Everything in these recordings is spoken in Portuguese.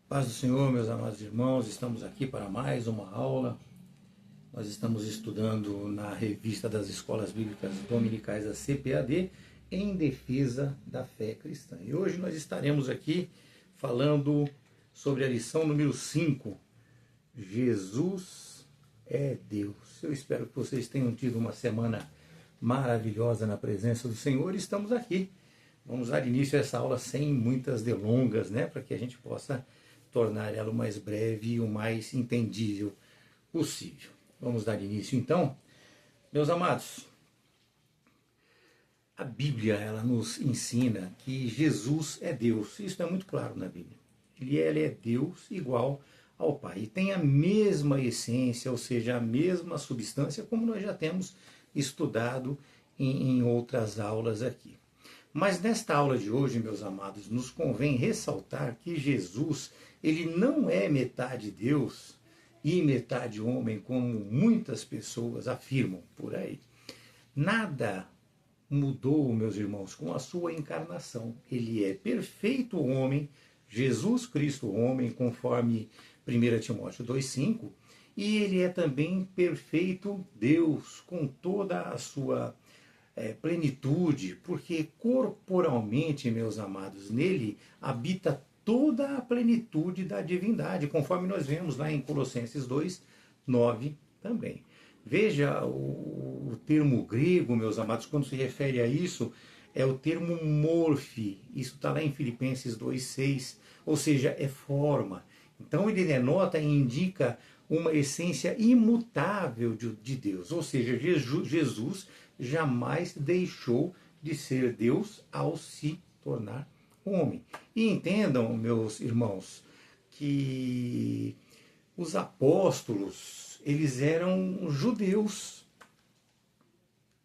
Paz do Senhor, meus amados irmãos, estamos aqui para mais uma aula. Nós estamos estudando na revista das Escolas Bíblicas Dominicais, a CPAD, em defesa da fé cristã. E hoje nós estaremos aqui falando sobre a lição número 5, Jesus é Deus. Eu espero que vocês tenham tido uma semana maravilhosa na presença do Senhor e estamos aqui. Vamos dar início a essa aula sem muitas delongas, para que a gente possa tornar ela o mais breve e o mais entendível possível. Vamos dar início então. Meus amados, a Bíblia ela nos ensina que Jesus é Deus. Isso é muito claro na Bíblia. Ele é Deus igual ao Pai. E tem a mesma essência, ou seja, a mesma substância, como nós já temos estudado em outras aulas aqui. Mas nesta aula de hoje, meus amados, nos convém ressaltar que Jesus, ele não é metade Deus e metade homem, como muitas pessoas afirmam por aí. Nada mudou, meus irmãos, com a sua encarnação. Ele é perfeito homem, Jesus Cristo homem, conforme 1 Timóteo 2,5, e ele é também perfeito Deus, com toda a sua plenitude, porque corporalmente, meus amados, nele habita toda a plenitude da divindade, conforme nós vemos lá em Colossenses 2:9 também. Veja o termo grego, meus amados, quando se refere a isso, é o termo morfe. Isso está lá em Filipenses 2:6, ou seja, é forma. Então ele denota e indica uma essência imutável de Deus, ou seja, Jesus jamais deixou de ser Deus ao se tornar homem. E entendam, meus irmãos, que os apóstolos, eles eram judeus,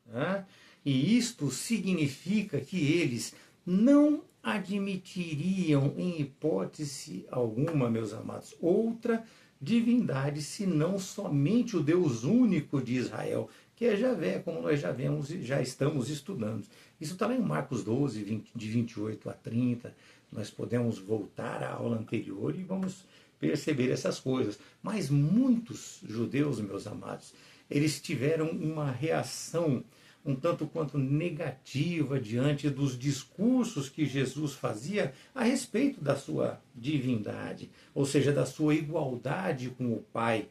né? E isto significa que eles não admitiriam, em hipótese alguma, meus amados, outra divindade, senão somente o Deus único de Israel, que é Javé, como nós já vemos e já estamos estudando. Isso está lá em Marcos 12, de 28 a 30. Nós podemos voltar à aula anterior e vamos perceber essas coisas. Mas muitos judeus, meus amados, eles tiveram uma reação um tanto quanto negativa diante dos discursos que Jesus fazia a respeito da sua divindade, ou seja, da sua igualdade com o Pai.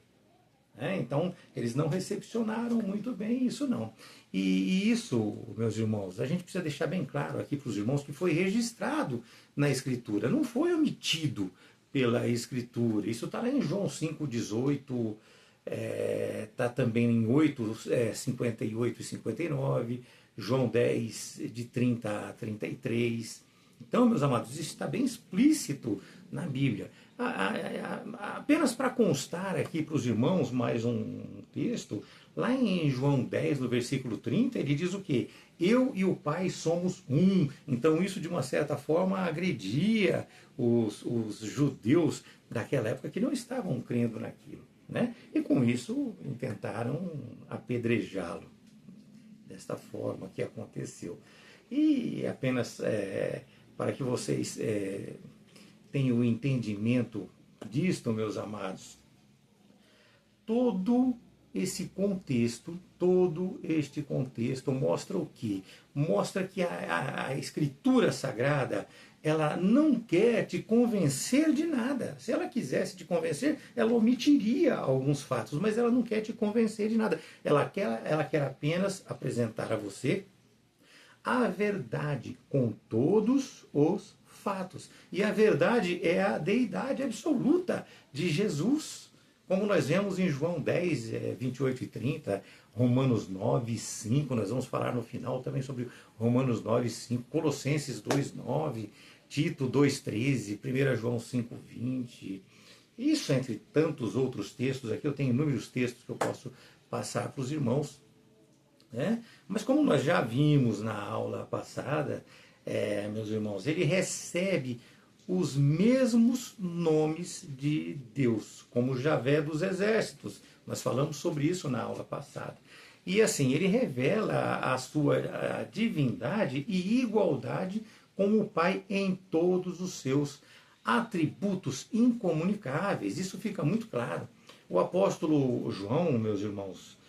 Então, eles não recepcionaram muito bem isso, não. E isso, meus irmãos, a gente precisa deixar bem claro aqui para os irmãos que foi registrado na Escritura, não foi omitido pela Escritura. Isso está lá em João 5,18, está também em 58 e 59, João 10, de 30 a 33. Então, meus amados, isso está bem explícito na Bíblia. Apenas para constar aqui para os irmãos mais um texto, lá em João 10, no versículo 30, ele diz o quê? Eu e o Pai somos um. Então isso, de uma certa forma, agredia os judeus daquela época que não estavam crendo naquilo, E com isso tentaram apedrejá-lo. Desta forma que aconteceu. E apenas para que vocês tenham o entendimento disto, meus amados, todo este contexto mostra o quê? Mostra que a Escritura Sagrada, ela não quer te convencer de nada. Se ela quisesse te convencer, ela omitiria alguns fatos, mas ela não quer te convencer de nada. Ela quer apenas apresentar a você a verdade com todos os fatos. E a verdade é a deidade absoluta de Jesus, como nós vemos em João 10, 28 e 30, Romanos 9, 5, nós vamos falar no final também sobre Romanos 9, 5, Colossenses 2, 9, Tito 2, 13, 1 João 5, 20, isso entre tantos outros textos. Aqui eu tenho inúmeros textos que eu posso passar para os irmãos, Mas como nós já vimos na aula passada, meus irmãos, ele recebe os mesmos nomes de Deus, como Javé dos exércitos. Nós falamos sobre isso na aula passada. E assim, ele revela a sua divindade e igualdade com o Pai em todos os seus atributos incomunicáveis. Isso fica muito claro. O apóstolo João, meus irmãos,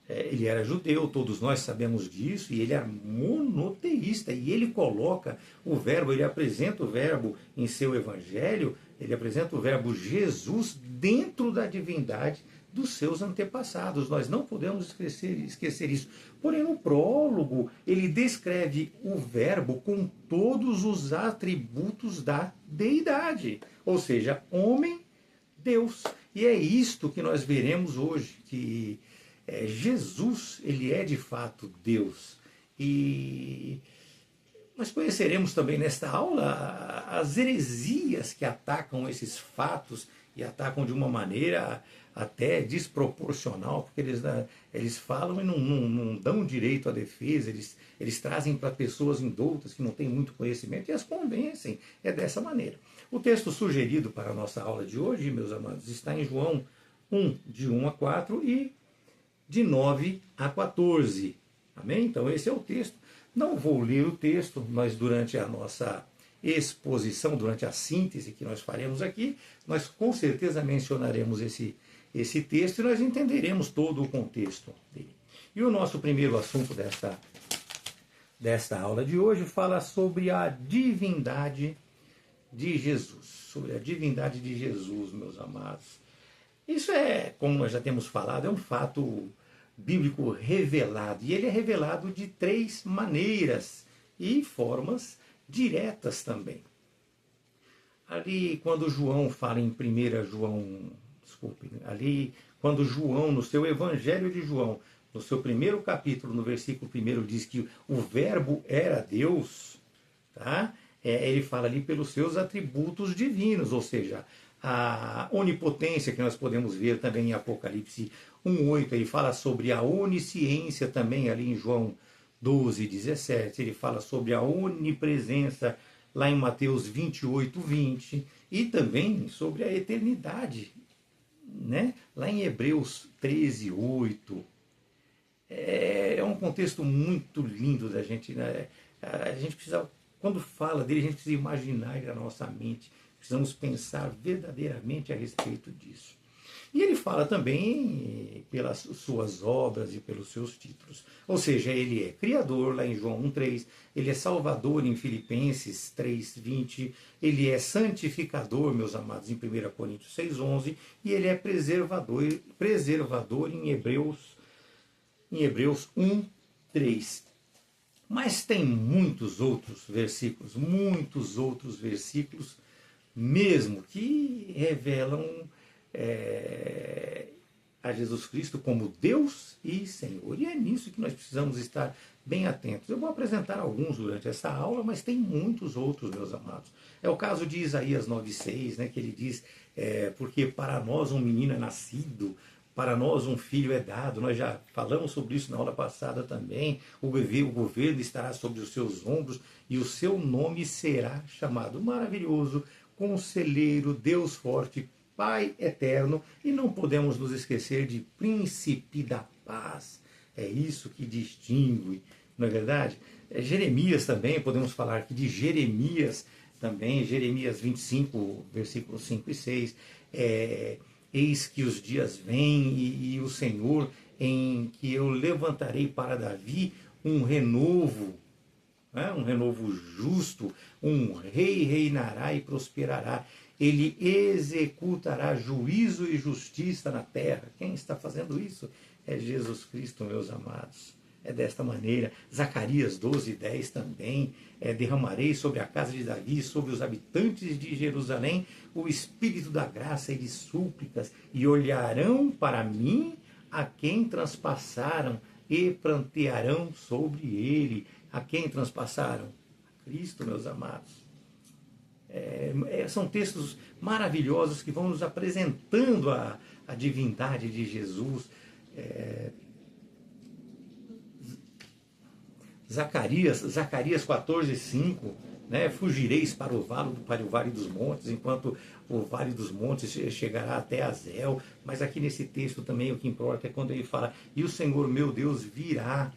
ele era judeu, todos nós sabemos disso, e ele era monoteísta, e ele coloca o verbo, ele apresenta o verbo em seu evangelho, ele apresenta o verbo Jesus dentro da divindade dos seus antepassados. Nós não podemos esquecer isso. Porém, no prólogo, ele descreve o verbo com todos os atributos da deidade, ou seja, homem, Deus. E é isto que nós veremos hoje, que Jesus, ele é de fato Deus. E nós conheceremos também nesta aula as heresias que atacam esses fatos e atacam de uma maneira até desproporcional, porque eles falam e não dão direito à defesa, eles trazem para pessoas indoutas que não têm muito conhecimento e as convencem. É dessa maneira. O texto sugerido para a nossa aula de hoje, meus amados, está em João 1, de 1 a 4 e de 9 a 14. Amém? Então esse é o texto. Não vou ler o texto, mas durante a nossa exposição, durante a síntese que nós faremos aqui, nós com certeza mencionaremos esse texto e nós entenderemos todo o contexto dele. E o nosso primeiro assunto desta aula de hoje fala sobre a divindade de Jesus. Sobre a divindade de Jesus, meus amados. Isso é, como nós já temos falado, é um fato bíblico revelado. E ele é revelado de 3 maneiras e formas diretas também. Ali, quando João fala em 1 João, ali, quando João, no seu Evangelho de João, no seu primeiro capítulo, no versículo 1, diz que o verbo era Deus, tá? Ele fala ali pelos seus atributos divinos, ou seja, a onipotência que nós podemos ver também em Apocalipse 1:8, ele fala sobre a onisciência também ali em João 12:17, ele fala sobre a onipresença lá em Mateus 28:20 e também sobre a eternidade, né? Lá em Hebreus 13:8. É um contexto muito lindo da gente, né? A gente precisa, quando fala dele, a gente precisa imaginar ele na nossa mente. Precisamos pensar verdadeiramente a respeito disso. E ele fala também pelas suas obras e pelos seus títulos. Ou seja, ele é Criador, lá em João 1:3, ele é Salvador em Filipenses 3:20, ele é Santificador, meus amados, em 1 Coríntios 6:11, e ele é preservador em Hebreus 1:3. Mas tem muitos outros versículos mesmo, que revelam a Jesus Cristo como Deus e Senhor. E é nisso que nós precisamos estar bem atentos. Eu vou apresentar alguns durante essa aula, mas tem muitos outros, meus amados. É o caso de Isaías 9:6, né, que ele diz, porque para nós um menino é nascido, para nós um filho é dado. Nós já falamos sobre isso na aula passada também. O governo estará sobre os seus ombros e o seu nome será chamado Maravilhoso, Conselheiro, Deus Forte, Pai Eterno, e não podemos nos esquecer de Príncipe da Paz. É isso que distingue, não é verdade? Jeremias também, podemos falar aqui de Jeremias também, Jeremias 25, versículos 5 e 6. Eis que os dias vêm e o Senhor, em que eu levantarei para Davi um renovo justo, um rei reinará e prosperará, ele executará juízo e justiça na terra. Quem está fazendo isso? É Jesus Cristo, meus amados. É desta maneira. Zacarias 12:10 também, derramarei sobre a casa de Davi, sobre os habitantes de Jerusalém, o espírito da graça e de súplicas, e olharão para mim a quem transpassaram, e prantearão sobre ele. A quem transpassaram? A Cristo, meus amados. São textos maravilhosos que vão nos apresentando a divindade de Jesus. Zacarias 14:5, né? Fugireis para o vale dos montes, enquanto o vale dos montes chegará até Azel. Mas aqui nesse texto também o que importa é quando ele fala, e o Senhor meu Deus virá,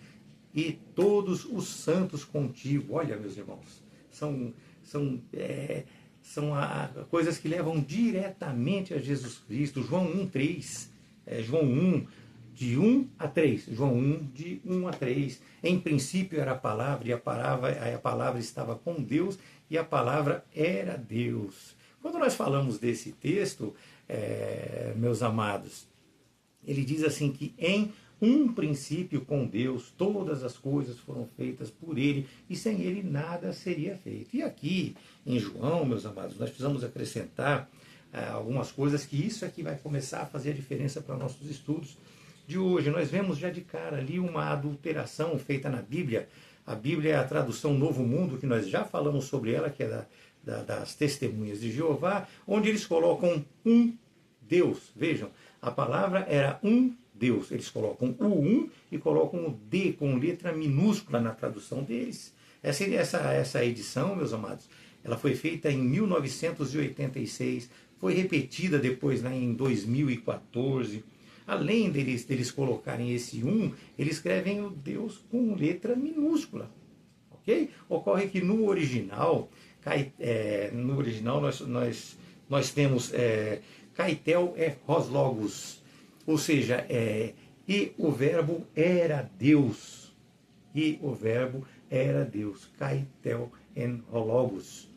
e todos os santos contigo. Olha, meus irmãos, coisas que levam diretamente a Jesus Cristo. João 1,3. João 1, de 1 a 3. João 1, de 1 a 3. Em princípio era a palavra, e a palavra estava com Deus, e a palavra era Deus. Quando nós falamos desse texto, meus amados, ele diz assim que em um princípio com Deus, todas as coisas foram feitas por Ele, e sem Ele nada seria feito. E aqui, em João, meus amados, nós precisamos acrescentar algumas coisas, que isso aqui vai começar a fazer a diferença para nossos estudos de hoje. Nós vemos já de cara ali uma adulteração feita na Bíblia. A Bíblia é a tradução Novo Mundo, que nós já falamos sobre ela, que é das Testemunhas de Jeová, onde eles colocam um Deus. Vejam, a palavra era um Deus. Eles colocam o um e colocam o D com letra minúscula na tradução deles. Essa edição, meus amados, ela foi feita em 1986, foi repetida depois lá em 2014. Além deles colocarem esse um, eles escrevem o Deus com letra minúscula. Ok? Ocorre que no original nós temos Kaitel Hos Logos, ou seja, e o verbo era Deus. E o verbo era Deus. Kaitel en Logos.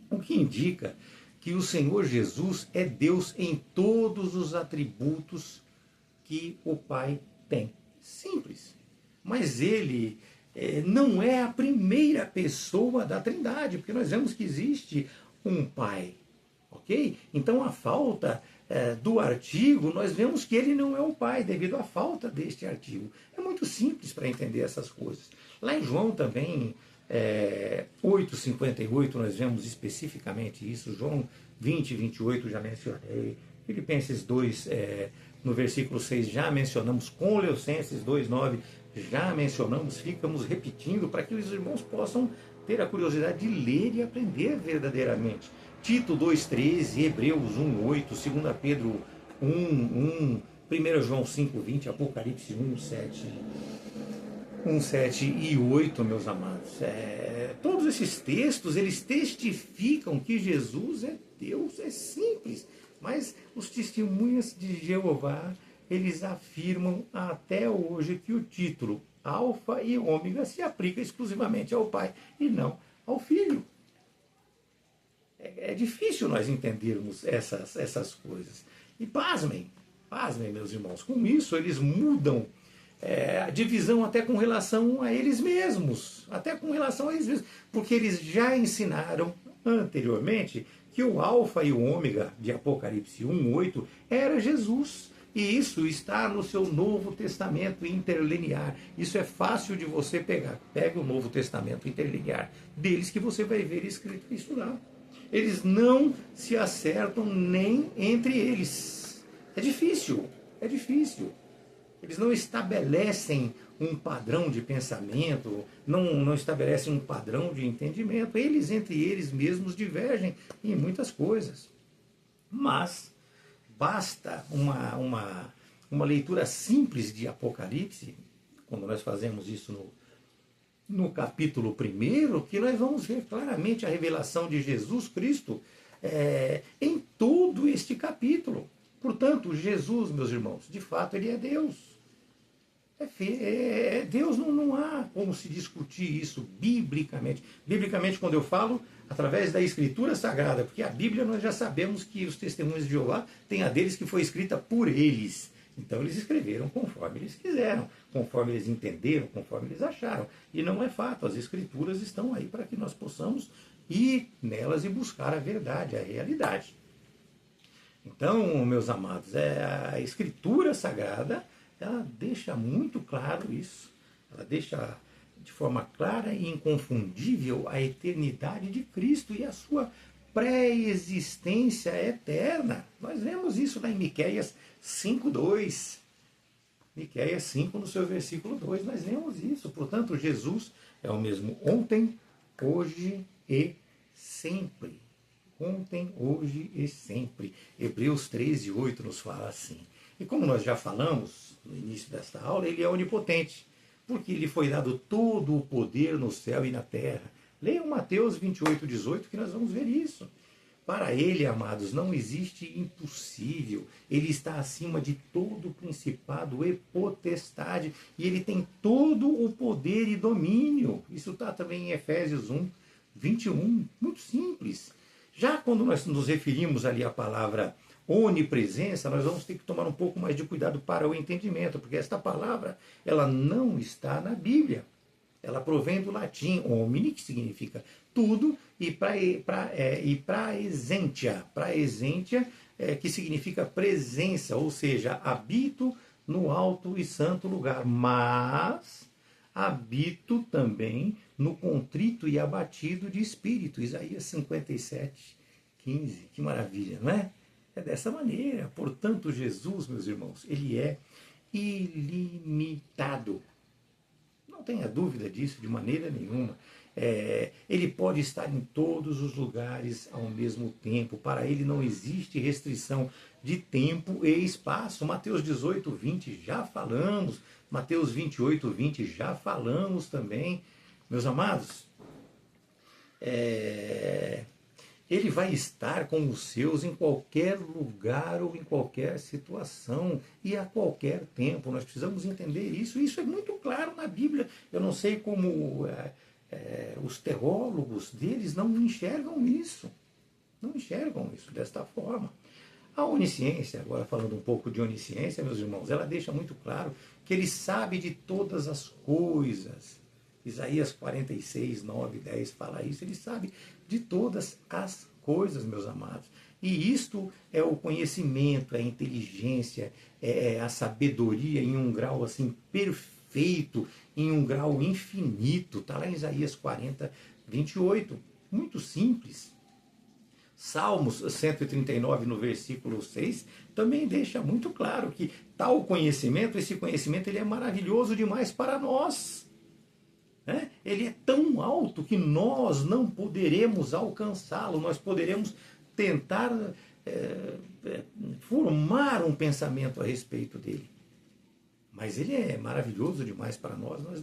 O que indica que o Senhor Jesus é Deus em todos os atributos que o Pai tem. Simples. Mas ele não é a primeira pessoa da Trindade, porque nós vemos que existe um Pai. Ok? Então a falta do artigo, nós vemos que ele não é o Pai, devido à falta deste artigo. É muito simples para entender essas coisas. Lá em João também, 8,58, nós vemos especificamente isso. João 20, 28, já mencionei. Filipenses 2, no versículo 6, já mencionamos. Colossenses 2,9, já mencionamos. Ficamos repetindo para que os irmãos possam ter a curiosidade de ler e aprender verdadeiramente. Tito 2,13, Hebreus 1,8, 2 Pedro 1,1, 1 João 5,20, Apocalipse 1,7 e 8, meus amados. Todos esses textos, eles testificam que Jesus é Deus, é simples. Mas os testemunhas de Jeová, eles afirmam até hoje que o título Alfa e Ômega se aplica exclusivamente ao Pai e não ao Filho. É difícil nós entendermos essas coisas. E pasmem, meus irmãos, com isso eles mudam a divisão até com relação a eles mesmos. Porque eles já ensinaram anteriormente que o Alfa e o Ômega de Apocalipse 1,8 era Jesus. E isso está no seu Novo Testamento interlinear. Isso é fácil de você pegar. Pega o Novo Testamento interlinear deles, que você vai ver escrito e estudar. Eles não se acertam nem entre eles. É difícil. Eles não estabelecem um padrão de pensamento, não estabelecem um padrão de entendimento. Eles, entre eles mesmos, divergem em muitas coisas. Mas basta uma leitura simples de Apocalipse, quando nós fazemos isso no capítulo 1, que nós vamos ver claramente a revelação de Jesus Cristo em todo este capítulo. Portanto, Jesus, meus irmãos, de fato, ele é Deus. Deus, não há como se discutir isso biblicamente. Biblicamente, quando eu falo, através da Escritura Sagrada, porque a Bíblia nós já sabemos que os testemunhos de Jeová tem a deles que foi escrita por eles. Então eles escreveram conforme eles quiseram, conforme eles entenderam, conforme eles acharam. E não é fato, as Escrituras estão aí para que nós possamos ir nelas e buscar a verdade, a realidade. Então, meus amados, a Escritura Sagrada, ela deixa muito claro isso. Ela deixa de forma clara e inconfundível a eternidade de Cristo e a sua pré-existência eterna. Nós vemos isso lá em Miqueias 5:2. Miqueias 5, no seu versículo 2, nós vemos isso. Portanto, Jesus é o mesmo ontem, hoje e sempre. Ontem, hoje e sempre. Hebreus 13:8 nos fala assim. E como nós já falamos no início desta aula, ele é onipotente, porque lhe foi dado todo o poder no céu e na terra. Leiam Mateus 28:18, que nós vamos ver isso. Para ele, amados, não existe impossível. Ele está acima de todo principado e potestade. E ele tem todo o poder e domínio. Isso está também em Efésios 1, 21. Muito simples. Já quando nós nos referimos ali à palavra onipresença, nós vamos ter que tomar um pouco mais de cuidado para o entendimento, porque esta palavra ela não está na Bíblia. Ela provém do latim omni, que significa tudo, e praesentia, que significa presença, ou seja, habito no alto e santo lugar, mas habito também no contrito e abatido de espírito. Isaías 57, 15. Que maravilha, não é? É dessa maneira. Portanto, Jesus, meus irmãos, ele é ilimitado. Não tenha dúvida disso de maneira nenhuma. Ele pode estar em todos os lugares ao mesmo tempo. Para ele não existe restrição de tempo e espaço. Mateus 18, 20 já falamos. Mateus 28, 20 já falamos também. Meus amados, ele vai estar com os seus em qualquer lugar ou em qualquer situação e a qualquer tempo. Nós precisamos entender isso. Isso é muito claro na Bíblia. Eu não sei como os teólogos deles não enxergam isso. Não enxergam isso desta forma. A onisciência, agora falando um pouco de onisciência, meus irmãos, ela deixa muito claro que ele sabe de todas as coisas. Isaías 46, 9, 10 fala isso. Ele sabe de todas as coisas, meus amados. E isto é o conhecimento, é a inteligência, é a sabedoria em um grau assim perfeito, em um grau infinito. Está lá em Isaías 40, 28. Muito simples. Salmos 139, no versículo 6, também deixa muito claro que tal conhecimento, esse conhecimento, ele é maravilhoso demais para nós. Ele é tão alto que nós não poderemos alcançá-lo. Nós poderemos tentar formar um pensamento a respeito dele. Mas ele é maravilhoso demais para nós. Nós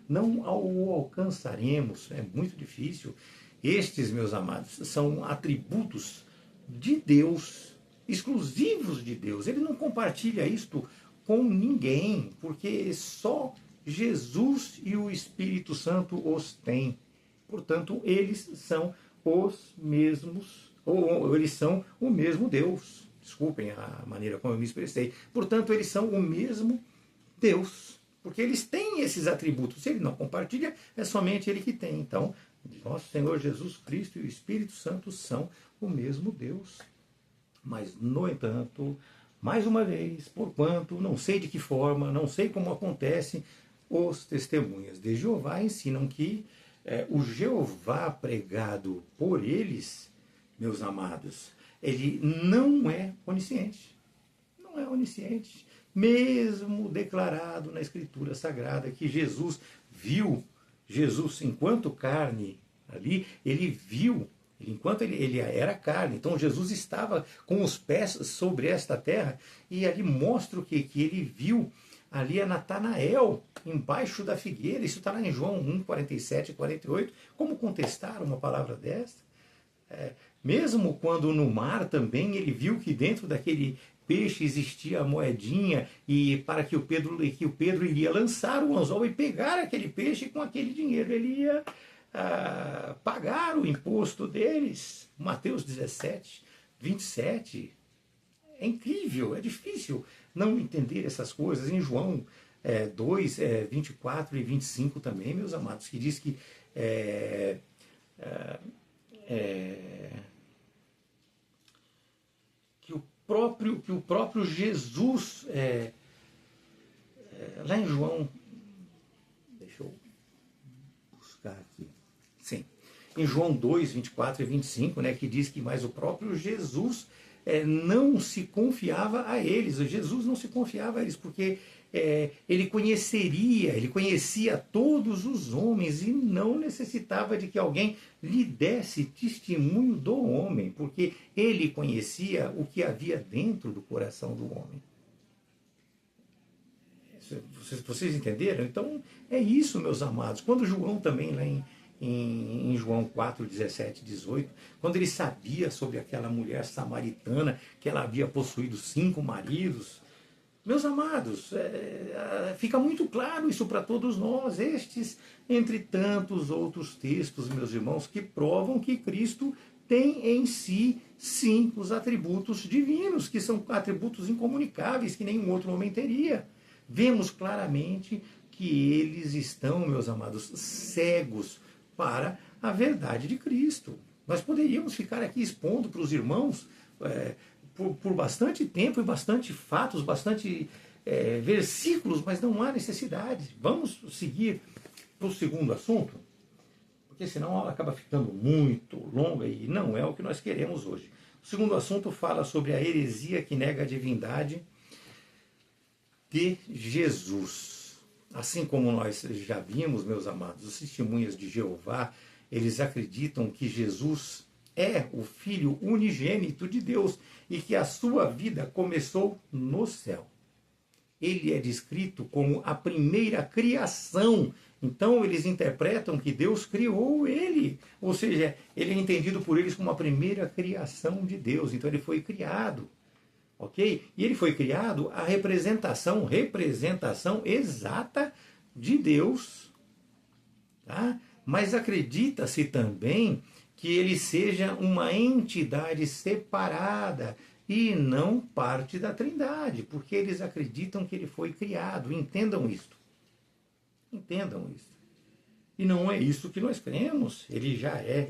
não o alcançaremos. É muito difícil. Estes, meus amados, são atributos de Deus, exclusivos de Deus. Ele não compartilha isto com ninguém, porque só Jesus e o Espírito Santo os têm. Portanto, eles são os mesmos, ou eles são o mesmo Deus. Desculpem a maneira como eu me expressei. Portanto, eles são o mesmo Deus, porque eles têm esses atributos. Se ele não compartilha, é somente ele que tem. Então, nosso Senhor Jesus Cristo e o Espírito Santo são o mesmo Deus. Mas, no entanto, mais uma vez, porquanto, não sei de que forma, não sei como acontece, os testemunhas de Jeová ensinam que o Jeová pregado por eles, meus amados, ele não é onisciente. Não é onisciente. Mesmo declarado na Escritura Sagrada que Jesus viu, Jesus enquanto carne ali, ele viu, enquanto ele era carne. Então Jesus estava com os pés sobre esta terra e ali mostra o que ele viu. Ali é Natanael, embaixo da figueira. Isso está lá em João 1, 47 e 48. Como contestar uma palavra desta? Mesmo quando no mar também ele viu que dentro daquele peixe existia a moedinha e para que o Pedro iria lançar o anzol e pegar aquele peixe, e com aquele dinheiro ele ia pagar o imposto deles. Mateus 17, 27. É incrível, é difícil não entender essas coisas. Em João 2, 24 e 25 também, meus amados, que diz que que o próprio Jesus, lá em João, deixa eu buscar aqui, sim, em João 2, 24 e 25, que diz que mais o próprio Jesus não se confiava a eles. Jesus não se confiava a eles, porque ele conhecia todos os homens e não necessitava de que alguém lhe desse testemunho do homem, porque ele conhecia o que havia dentro do coração do homem. Vocês entenderam? Então, é isso, meus amados. Quando João também, lá em em João 4, 17, 18, quando ele sabia sobre aquela mulher samaritana, que ela havia possuído 5 maridos. Meus amados, fica muito claro isso para todos nós, estes, entre tantos outros textos, meus irmãos, que provam que Cristo tem em si, sim, os atributos divinos, que são atributos incomunicáveis, que nenhum outro homem teria. Vemos claramente que eles estão, meus amados, cegos para a verdade de Cristo. Nós poderíamos ficar aqui expondo para os irmãos por bastante tempo e bastante fatos, bastante versículos, mas não há necessidade. Vamos seguir para o segundo assunto, porque senão ela acaba ficando muito longa e não é o que nós queremos hoje. O segundo assunto fala sobre a heresia que nega a divindade de Jesus. Assim como nós já vimos, meus amados, os testemunhas de Jeová, eles acreditam que Jesus é o Filho unigênito de Deus e que a sua vida começou no céu. Ele é descrito como a primeira criação. Então eles interpretam que Deus criou ele. Ou seja, ele é entendido por eles como a primeira criação de Deus. Então ele foi criado. Ok? E ele foi criado a representação exata de Deus. Tá? Mas acredita-se também que ele seja uma entidade separada e não parte da Trindade, porque eles acreditam que ele foi criado. Entendam isto. Entendam isso. E não é isso que nós cremos. Ele já é,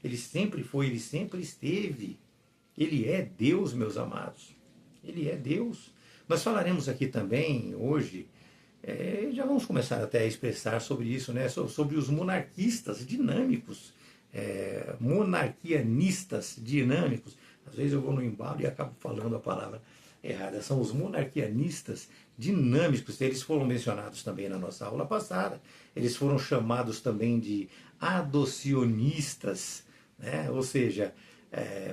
ele sempre foi, ele sempre esteve. Ele é Deus, meus amados. Ele é Deus. Nós falaremos aqui também, hoje, já vamos começar até a expressar sobre isso, né? Sobre os monarquistas dinâmicos, monarquianistas dinâmicos. Às vezes eu vou no embalo e acabo falando a palavra errada. São os monarquianistas dinâmicos. Eles foram mencionados também na nossa aula passada. Eles foram chamados também de adocionistas, né? Ou seja,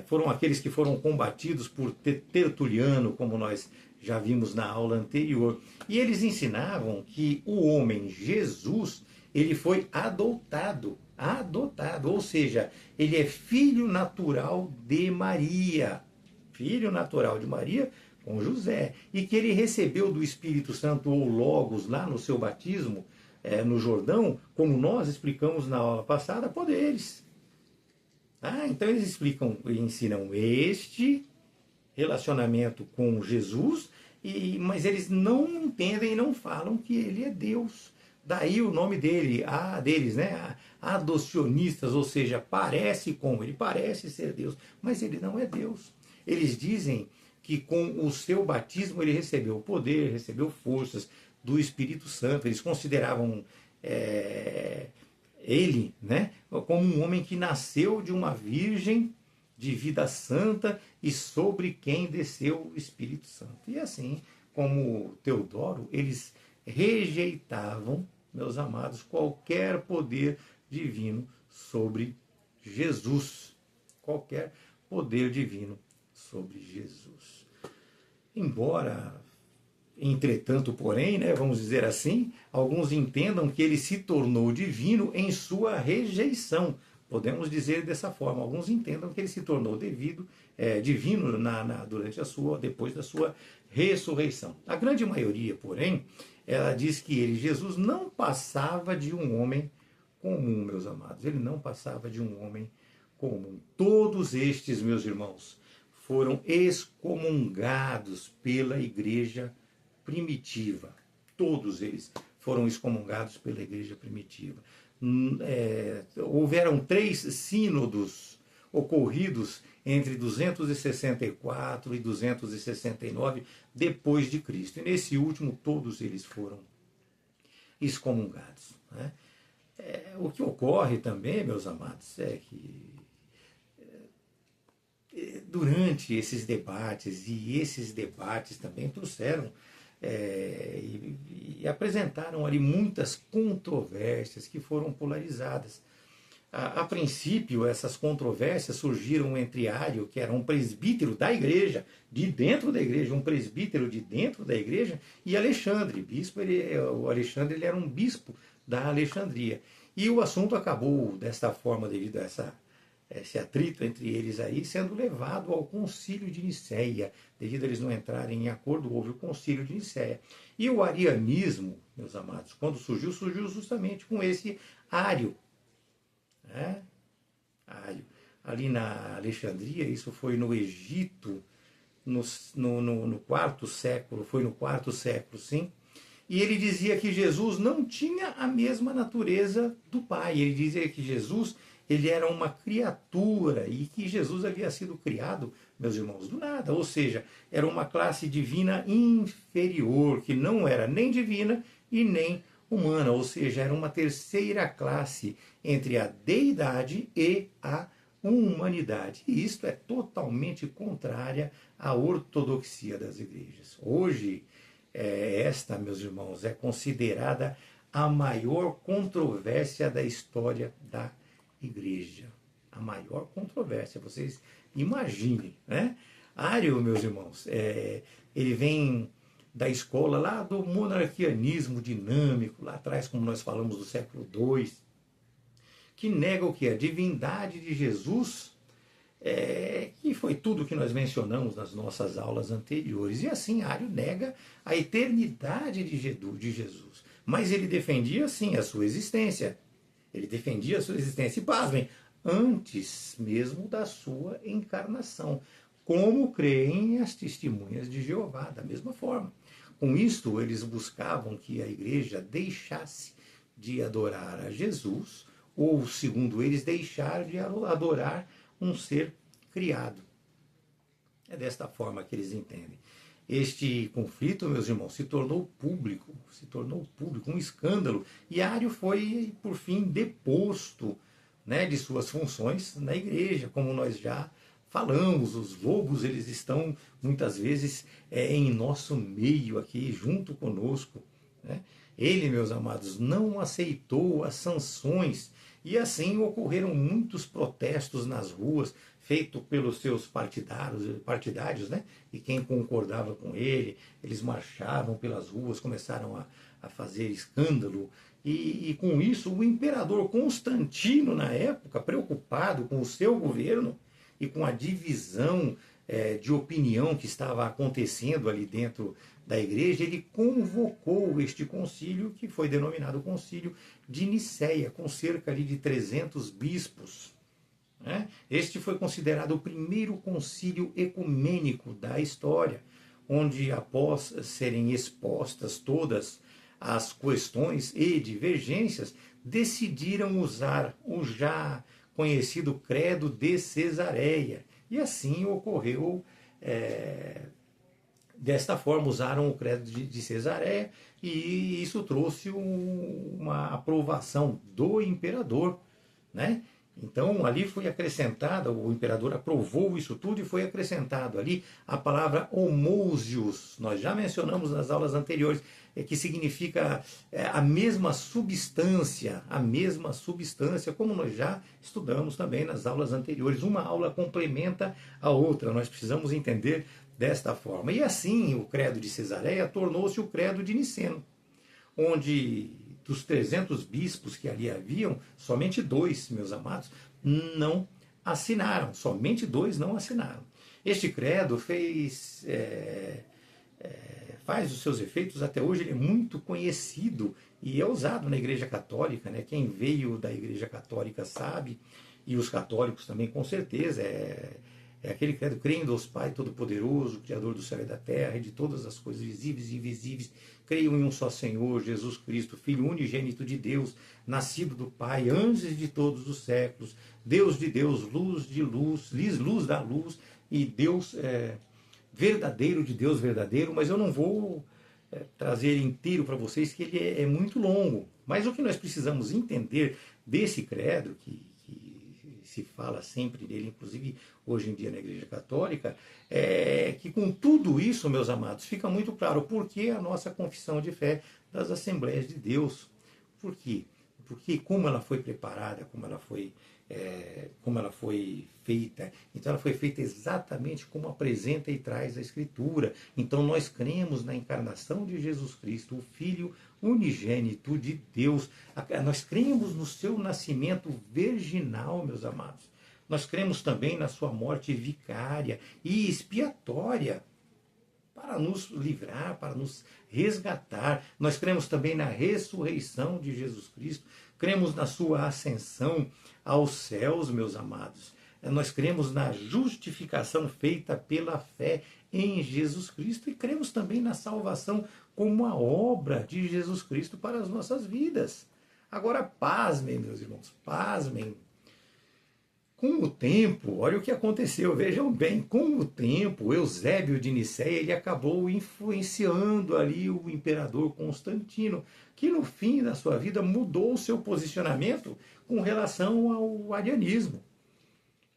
foram aqueles que foram combatidos por Tertuliano, como nós já vimos na aula anterior. E eles ensinavam que o homem Jesus, ele foi adotado, ou seja, ele é filho natural de Maria, com José, e que ele recebeu do Espírito Santo ou Logos lá no seu batismo, no Jordão, como nós explicamos na aula passada, poderes. Então eles explicam e ensinam este relacionamento com Jesus, mas eles não entendem e não falam que ele é Deus. Daí o nome deles, né? Adocionistas, ou seja, ele parece ser Deus, mas ele não é Deus. Eles dizem que com o seu batismo ele recebeu poder, recebeu forças do Espírito Santo. Eles consideravam ele, né, como um homem que nasceu de uma virgem de vida santa e sobre quem desceu o Espírito Santo. E assim como Teodoro, eles rejeitavam, meus amados, qualquer poder divino sobre Jesus. Qualquer poder divino sobre Jesus. Embora, entretanto, porém, né, vamos dizer assim, alguns entendam que ele se tornou divino em sua rejeição. Podemos dizer dessa forma. Alguns entendam que ele se tornou divino depois da sua ressurreição. A grande maioria, porém, ela diz que Jesus não passava de um homem comum, meus amados. Ele não passava de um homem comum. Todos estes, meus irmãos, foram excomungados pela igreja primitiva. Todos eles foram excomungados pela igreja primitiva. Houveram 3 sínodos ocorridos entre 264 e 269 depois de Cristo. E nesse último, todos eles foram excomungados, né? O que ocorre também, meus amados, é que durante esses debates, e esses debates também trouxeram e apresentaram ali muitas controvérsias que foram polarizadas. A princípio, essas controvérsias surgiram entre Ário, que era um presbítero da igreja, de dentro da igreja, um presbítero de dentro da igreja, e Alexandre, o Alexandre, ele era um bispo da Alexandria. E o assunto acabou desta forma, devido a esse atrito entre eles aí, sendo levado ao concílio de Nicéia. Devido a eles não entrarem em acordo, houve o concílio de Nicéia. E o arianismo, meus amados, quando surgiu, surgiu justamente com esse Ário. Né? Ário. Ali na Alexandria, isso foi no Egito, no quarto século, foi no quarto século, sim. E ele dizia que Jesus não tinha a mesma natureza do Pai. Ele dizia que Jesus, ele era uma criatura e que Jesus havia sido criado, meus irmãos, do nada. Ou seja, era uma classe divina inferior, que não era nem divina e nem humana. Ou seja, era uma terceira classe entre a deidade e a humanidade. E isto é totalmente contrária à ortodoxia das igrejas. Hoje, esta, meus irmãos, é considerada a maior controvérsia da história da igreja. A maior controvérsia, vocês imaginem, né? Ário, meus irmãos, ele vem da escola lá do monarquianismo dinâmico, lá atrás, como nós falamos, do século II, que nega o que? A divindade de Jesus, que foi tudo que nós mencionamos nas nossas aulas anteriores. E assim, Ário nega a eternidade de Jesus. Mas ele defendia, sim, a sua existência. Ele defendia a sua existência. E pasmem, antes mesmo da sua encarnação. Como creem as testemunhas de Jeová, da mesma forma. Com isto, eles buscavam que a igreja deixasse de adorar a Jesus, ou, segundo eles, deixar de adorar um ser criado. É desta forma que eles entendem. Este conflito, meus irmãos, se tornou público, um escândalo. E Ário foi, por fim, deposto, né, de suas funções na igreja, como nós já falamos. Os lobos, eles estão, muitas vezes, em nosso meio aqui, junto conosco, né? Ele, meus amados, não aceitou as sanções e assim ocorreram muitos protestos nas ruas, feitos pelos seus partidários, né? E quem concordava com ele, eles marchavam pelas ruas, começaram a fazer escândalo. E com isso, o imperador Constantino, na época, preocupado com o seu governo e com a divisão de opinião que estava acontecendo ali dentro da igreja, ele convocou este concílio, que foi denominado Concílio de Nicéia, com cerca ali de 300 bispos. Né? Este foi considerado o primeiro concílio ecumênico da história, onde, após serem expostas todas as questões e divergências, decidiram usar o já conhecido Credo de Cesareia. E assim ocorreu, desta forma, usaram o Credo de Cesareia, e isso trouxe uma aprovação do imperador, né? Então, ali foi acrescentada, o imperador aprovou isso tudo e foi acrescentado ali a palavra homousios. Nós já mencionamos nas aulas anteriores, que significa a mesma substância, como nós já estudamos também nas aulas anteriores. Uma aula complementa a outra, nós precisamos entender desta forma. E assim, o Credo de Cesareia tornou-se o Credo de Niceno, onde dos 300 bispos que ali haviam, somente 2, meus amados, não assinaram. Somente 2 não assinaram. Este credo faz os seus efeitos até hoje. Ele é muito conhecido e é usado na Igreja Católica, né? Quem veio da Igreja Católica sabe, e os católicos também, com certeza. É aquele credo: creio em Deus Pai Todo-Poderoso, Criador do céu e da terra, e de todas as coisas visíveis e invisíveis. Creio em um só Senhor, Jesus Cristo, Filho unigênito de Deus, nascido do Pai, antes de todos os séculos, Deus de Deus, luz de luz, luz da luz, e Deus verdadeiro de Deus verdadeiro. Mas eu não vou trazer ele inteiro para vocês, que ele é muito longo. Mas o que nós precisamos entender desse credo, que se fala sempre dele, inclusive hoje em dia na Igreja Católica, que com tudo isso, meus amados, fica muito claro por que a nossa confissão de fé das Assembleias de Deus. Por quê? Porque como ela foi preparada, como ela foi como ela foi feita. Então ela foi feita exatamente como apresenta e traz a Escritura. Então nós cremos na encarnação de Jesus Cristo, o Filho unigênito de Deus. Nós cremos no seu nascimento virginal, meus amados. Nós cremos também na sua morte vicária e expiatória, para nos livrar, para nos resgatar. Nós cremos também na ressurreição de Jesus Cristo, cremos na sua ascensão aos céus, meus amados. Nós cremos na justificação feita pela fé em Jesus Cristo e cremos também na salvação como a obra de Jesus Cristo para as nossas vidas. Agora, pasmem, meus irmãos, pasmem. Com o tempo, olha o que aconteceu, vejam bem, com o tempo, Eusébio de Nicéia, ele acabou influenciando ali o imperador Constantino, que no fim da sua vida mudou o seu posicionamento com relação ao arianismo.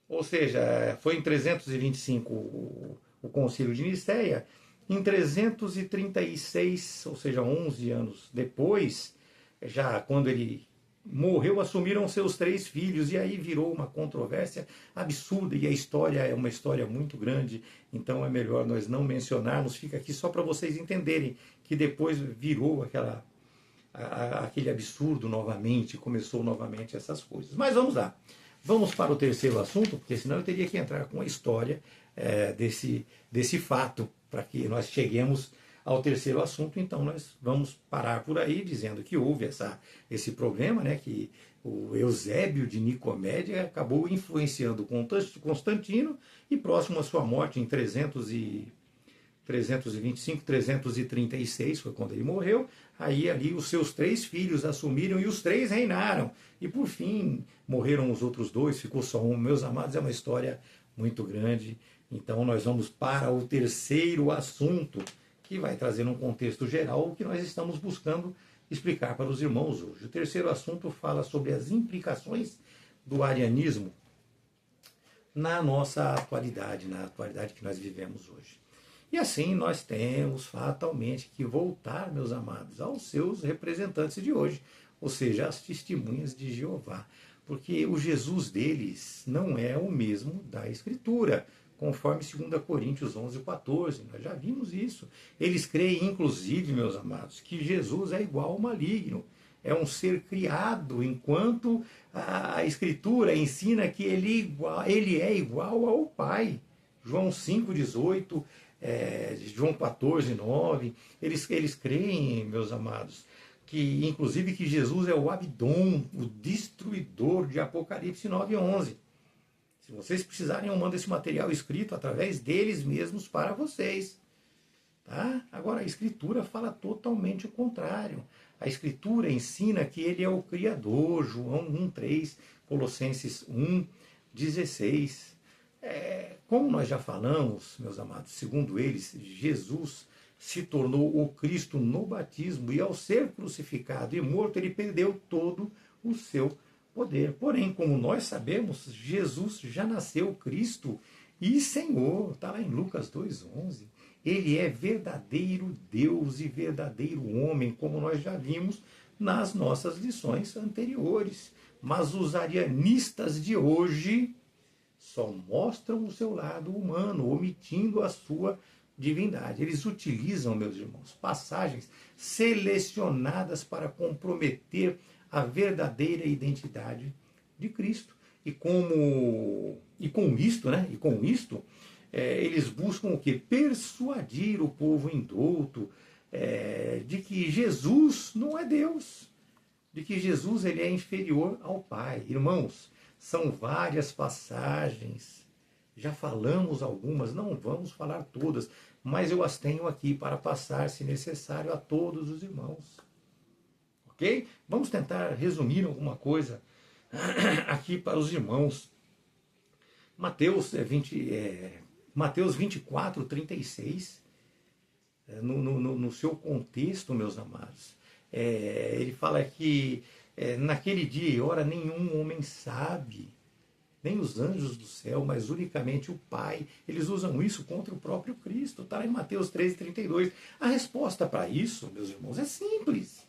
Ou seja, foi em 325 o Concílio de Nicéia, em 336, ou seja, 11 anos depois, já quando ele morreu, assumiram seus 3 filhos, e aí virou uma controvérsia absurda, e a história é uma história muito grande, então é melhor nós não mencionarmos, fica aqui só para vocês entenderem que depois virou aquele absurdo novamente, começou novamente essas coisas. Mas vamos lá, vamos para o terceiro assunto, porque senão eu teria que entrar com a história desse fato, para que nós cheguemos ao terceiro assunto. Então nós vamos parar por aí dizendo que houve esse problema, né, que o Eusébio de Nicomédia acabou influenciando Constantino, e próximo à sua morte em 325, 336 foi quando ele morreu. Aí ali os seus 3 filhos assumiram e os 3 reinaram, e por fim morreram os outros 2, ficou só um. Meus amados, é uma história muito grande. Então nós vamos para o terceiro assunto, que vai trazer um contexto geral o que nós estamos buscando explicar para os irmãos hoje. O terceiro assunto fala sobre as implicações do arianismo na nossa atualidade, na atualidade que nós vivemos hoje. E assim nós temos fatalmente que voltar, meus amados, aos seus representantes de hoje, ou seja, as testemunhas de Jeová, porque o Jesus deles não é o mesmo da Escritura, conforme 2 Coríntios 11:14, nós já vimos isso. Eles creem, inclusive, meus amados, que Jesus é igual ao maligno, é um ser criado, enquanto a Escritura ensina que ele é igual ao Pai. João 5:18, João 14:9, eles creem, meus amados, que inclusive que Jesus é o Abdom, o destruidor, de Apocalipse 9:11. Se vocês precisarem, eu mando esse material escrito através deles mesmos para vocês. Tá? Agora, a Escritura fala totalmente o contrário. A Escritura ensina que ele é o Criador, João 1:3, Colossenses 1:16. Como nós já falamos, meus amados, segundo eles, Jesus se tornou o Cristo no batismo, e ao ser crucificado e morto, ele perdeu todo o seu poder. Porém, como nós sabemos, Jesus já nasceu Cristo e Senhor. Está lá em Lucas 2:11. Ele é verdadeiro Deus e verdadeiro homem, como nós já vimos nas nossas lições anteriores. Mas os arianistas de hoje só mostram o seu lado humano, omitindo a sua divindade. Eles utilizam, meus irmãos, passagens selecionadas para comprometer a verdadeira identidade de Cristo. E com isto, eles buscam o quê? Persuadir o povo indouto de que Jesus não é Deus, de que Jesus ele é inferior ao Pai. Irmãos, são várias passagens, já falamos algumas, não vamos falar todas, mas eu as tenho aqui para passar, se necessário, a todos os irmãos. Ok? Vamos tentar resumir alguma coisa aqui para os irmãos. Mateus 24:36, no seu contexto, meus amados, ele fala que naquele dia e hora nenhum homem sabe, nem os anjos do céu, mas unicamente o Pai. Eles usam isso contra o próprio Cristo. Está lá em Mateus 13:32. A resposta para isso, meus irmãos, é simples.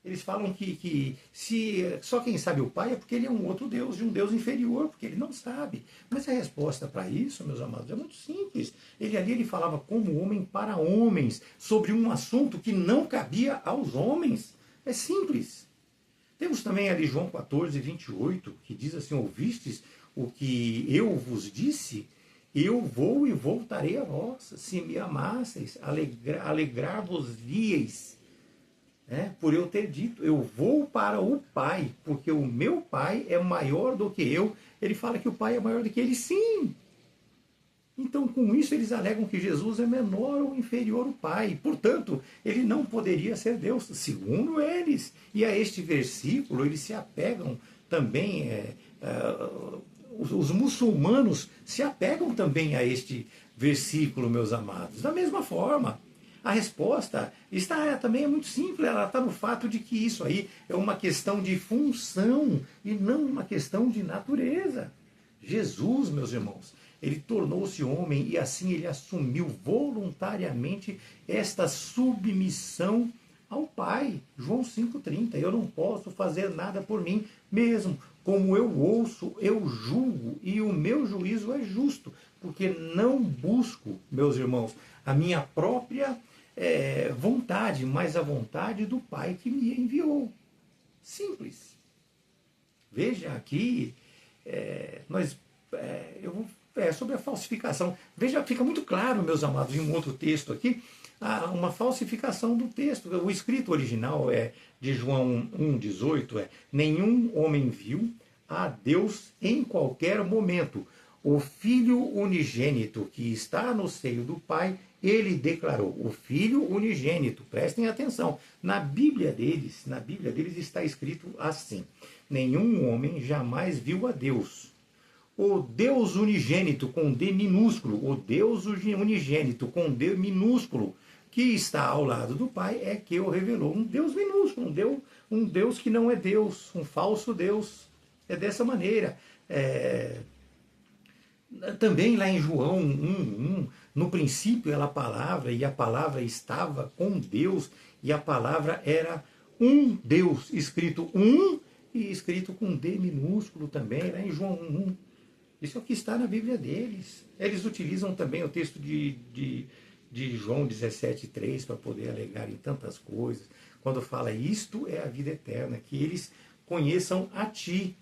Eles falam que se só quem sabe o Pai é porque ele é um outro Deus, de um Deus inferior, porque ele não sabe. Mas a resposta para isso, meus amados, é muito simples. Ele falava como homem para homens, sobre um assunto que não cabia aos homens. É simples. Temos também ali João 14, 28, que diz assim: ouvistes o que eu vos disse? Eu vou e voltarei a vós. Se me amasseis, alegrar-vos-vieis. Por eu ter dito, eu vou para o Pai, porque o meu Pai é maior do que eu. Ele fala que o Pai é maior do que ele, sim. Então, com isso, eles alegam que Jesus é menor ou inferior ao Pai. Portanto, ele não poderia ser Deus, segundo eles. E a este versículo, eles se apegam também, os muçulmanos se apegam também a este versículo, meus amados. Da mesma forma, a resposta também é muito simples, ela está no fato de que isso aí é uma questão de função e não uma questão de natureza. Jesus, meus irmãos, ele tornou-se homem e assim ele assumiu voluntariamente esta submissão ao Pai. João 5,30, eu não posso fazer nada por mim mesmo. Como eu ouço, eu julgo, e o meu juízo é justo, porque não busco, meus irmãos, a minha própria vontade, mas a vontade do Pai que me enviou. Simples. Veja aqui, sobre a falsificação. Veja, fica muito claro, meus amados, em um outro texto aqui, uma falsificação do texto. O escrito original de João 1,18 nenhum homem viu a Deus em qualquer momento. O Filho unigênito que está no seio do Pai, ele declarou. O Filho unigênito, prestem atenção. Na Bíblia deles está escrito assim: nenhum homem jamais viu a Deus. O Deus unigênito com D minúsculo, o Deus unigênito com D minúsculo, que está ao lado do Pai, é que o revelou. Um Deus minúsculo, um Deus que não é Deus, um falso Deus. É dessa maneira. Também lá em João 1, no princípio era a palavra, e a palavra estava com Deus, e a palavra era um Deus, escrito um e escrito com D minúsculo também, lá em João 1. Isso aqui está na Bíblia deles. Eles utilizam também o texto de João 17,3 para poder alegar em tantas coisas. Quando fala isto é a vida eterna, que eles conheçam a Ti,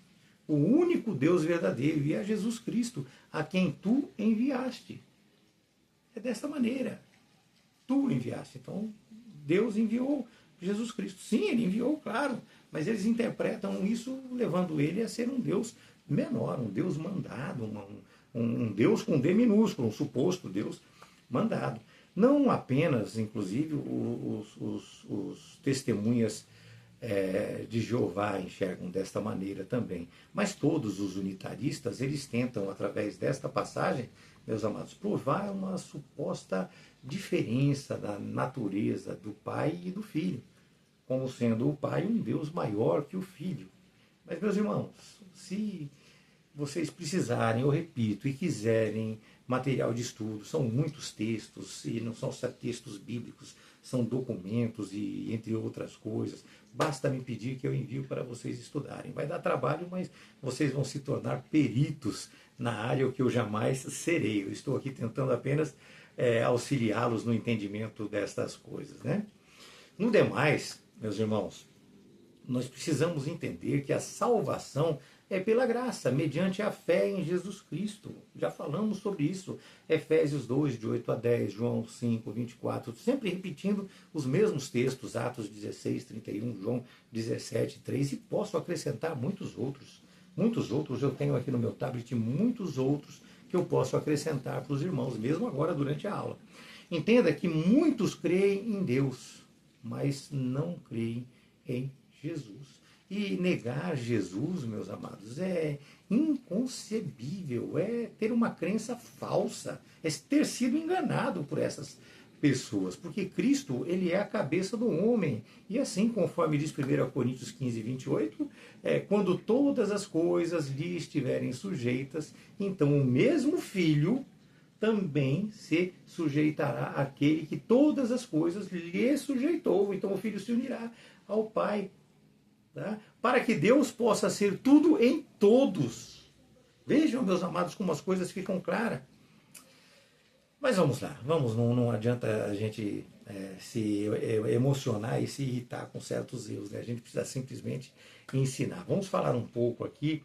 o único Deus verdadeiro, e a Jesus Cristo, a quem Tu enviaste. É dessa maneira. Tu enviaste. Então, Deus enviou Jesus Cristo. Sim, Ele enviou, claro, mas eles interpretam isso levando Ele a ser um Deus menor, um Deus mandado, um Deus com D minúsculo, um suposto Deus mandado. Não apenas, inclusive, os testemunhas de Jeová enxergam desta maneira também, mas todos os unitaristas, eles tentam, através desta passagem, meus amados, provar uma suposta diferença da natureza do Pai e do Filho, como sendo o Pai um Deus maior que o Filho. Mas, meus irmãos, se vocês precisarem, eu repito, e quiserem material de estudo, são muitos textos, e não são só textos bíblicos, são documentos e entre outras coisas. Basta me pedir que eu envio para vocês estudarem. Vai dar trabalho, mas vocês vão se tornar peritos na área que eu jamais serei. Eu estou aqui tentando apenas auxiliá-los no entendimento destas coisas, né? No demais, meus irmãos, nós precisamos entender que a salvação é pela graça, mediante a fé em Jesus Cristo. Já falamos sobre isso. Efésios 2, de 8 a 10, João 5, 24, sempre repetindo os mesmos textos, Atos 16, 31, João 17, 3, e posso acrescentar muitos outros. Muitos outros eu tenho aqui no meu tablet, muitos outros que eu posso acrescentar para os irmãos, mesmo agora durante a aula. Entenda que muitos creem em Deus, mas não creem em Jesus. E negar Jesus, meus amados, é inconcebível, é ter uma crença falsa, é ter sido enganado por essas pessoas, porque Cristo, ele é a cabeça do homem, e assim, conforme diz 1 Coríntios 15, 28, quando todas as coisas lhe estiverem sujeitas, então o mesmo Filho também se sujeitará àquele que todas as coisas lhe sujeitou. Então o Filho se unirá ao Pai, tá? Para que Deus possa ser tudo em todos. Vejam, meus amados, como as coisas ficam claras. Mas vamos lá, não adianta a gente se emocionar e se irritar com certos erros, né? A gente precisa simplesmente ensinar. Vamos falar um pouco aqui,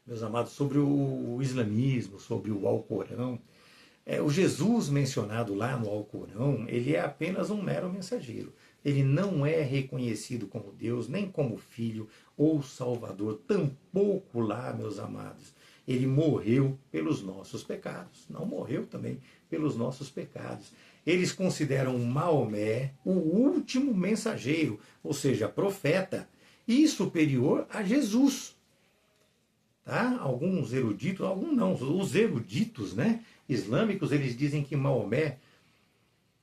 meus amados, sobre o islamismo, sobre o Alcorão. O Jesus mencionado lá no Alcorão, ele é apenas um mero mensageiro. Ele não é reconhecido como Deus, nem como Filho ou Salvador, tampouco lá, meus amados. Ele morreu pelos nossos pecados. Não morreu também pelos nossos pecados. Eles consideram Maomé o último mensageiro, ou seja, profeta, e superior a Jesus. Tá? Alguns eruditos, alguns não, os eruditos, né, islâmicos, eles dizem que Maomé,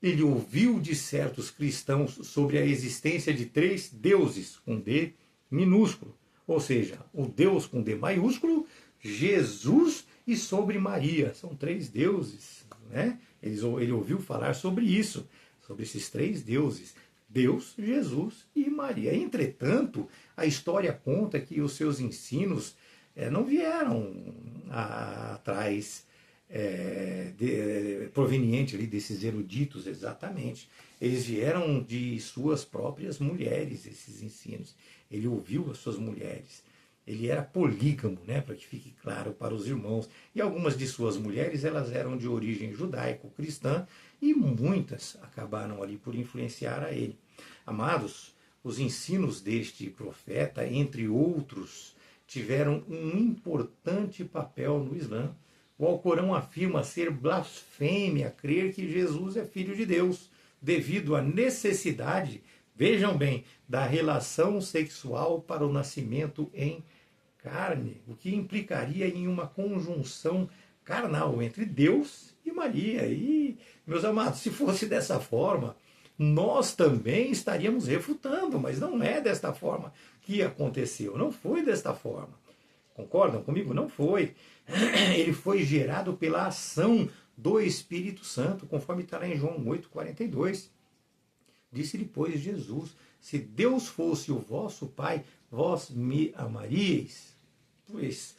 ele ouviu de certos cristãos sobre a existência de 3 deuses, com D minúsculo, ou seja, o Deus com D maiúsculo, Jesus e sobre Maria. São 3 deuses, né? Ele ouviu falar sobre isso, sobre esses 3 deuses, Deus, Jesus e Maria. Entretanto, a história conta que os seus ensinos não vieram atrás proveniente ali desses eruditos, exatamente. Eles vieram de suas próprias mulheres, esses ensinos. Ele ouviu as suas mulheres. Ele era polígamo, né, para que fique claro para os irmãos. E algumas de suas mulheres, elas eram de origem judaico-cristã, e muitas acabaram ali por influenciar a ele. Amados, os ensinos deste profeta, entre outros, tiveram um importante papel no Islã. O Alcorão afirma ser blasfêmia crer que Jesus é filho de Deus, devido à necessidade, vejam bem, da relação sexual para o nascimento em carne, o que implicaria em uma conjunção carnal entre Deus e Maria. E, meus amados, se fosse dessa forma, nós também estaríamos refutando, mas não é desta forma que aconteceu, não foi desta forma. Concordam comigo? Não foi. Ele foi gerado pela ação do Espírito Santo, conforme está lá em João 8,42. Disse-lhe, pois, Jesus, se Deus fosse o vosso Pai, vós me amaríeis, pois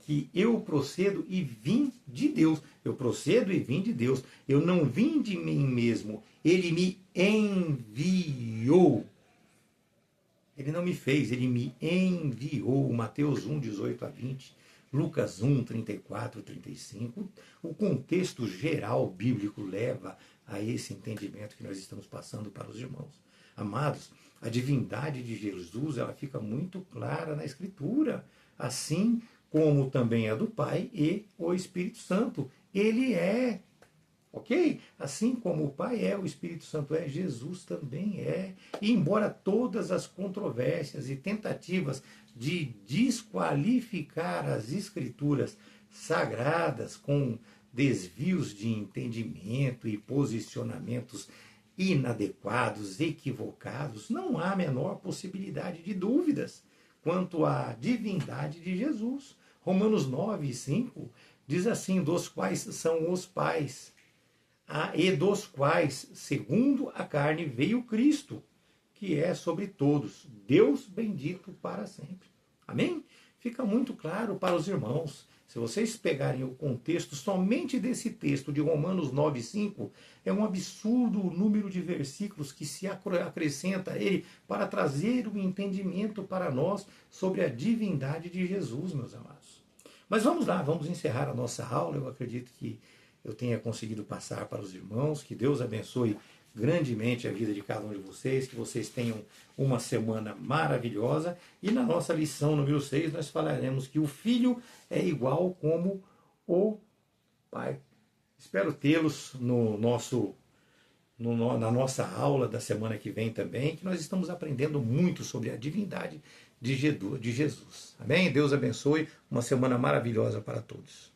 que eu procedo e vim de Deus. Eu procedo e vim de Deus. Eu não vim de mim mesmo. Ele me enviou. Ele não me fez, ele me enviou. Mateus 1, 18 a 20, Lucas 1, 34, 35. O contexto geral bíblico leva a esse entendimento que nós estamos passando para os irmãos. Amados, a divindade de Jesus, ela fica muito clara na Escritura, assim como também a do Pai e o Espírito Santo. Ele é, ok? Assim como o Pai é, o Espírito Santo é, Jesus também é. E embora todas as controvérsias e tentativas de desqualificar as Escrituras sagradas com desvios de entendimento e posicionamentos inadequados, equivocados, não há a menor possibilidade de dúvidas quanto à divindade de Jesus. Romanos 9, 5 diz assim, dos quais são os pais, e dos quais, segundo a carne, veio Cristo, que é sobre todos, Deus bendito para sempre. Amém? Fica muito claro para os irmãos. Se vocês pegarem o contexto somente desse texto de Romanos 9,5, é um absurdo o número de versículos que se acrescenta a ele para trazer o entendimento para nós sobre a divindade de Jesus, meus amados. Mas vamos lá, vamos encerrar a nossa aula. Eu acredito que eu tenha conseguido passar para os irmãos. Que Deus abençoe grandemente a vida de cada um de vocês, que vocês tenham uma semana maravilhosa. E na nossa lição número 6 nós falaremos que o Filho é igual como o Pai. Espero tê-los na nossa aula da semana que vem também, que nós estamos aprendendo muito sobre a divindade de Jesus. Amém? Deus abençoe, uma semana maravilhosa para todos.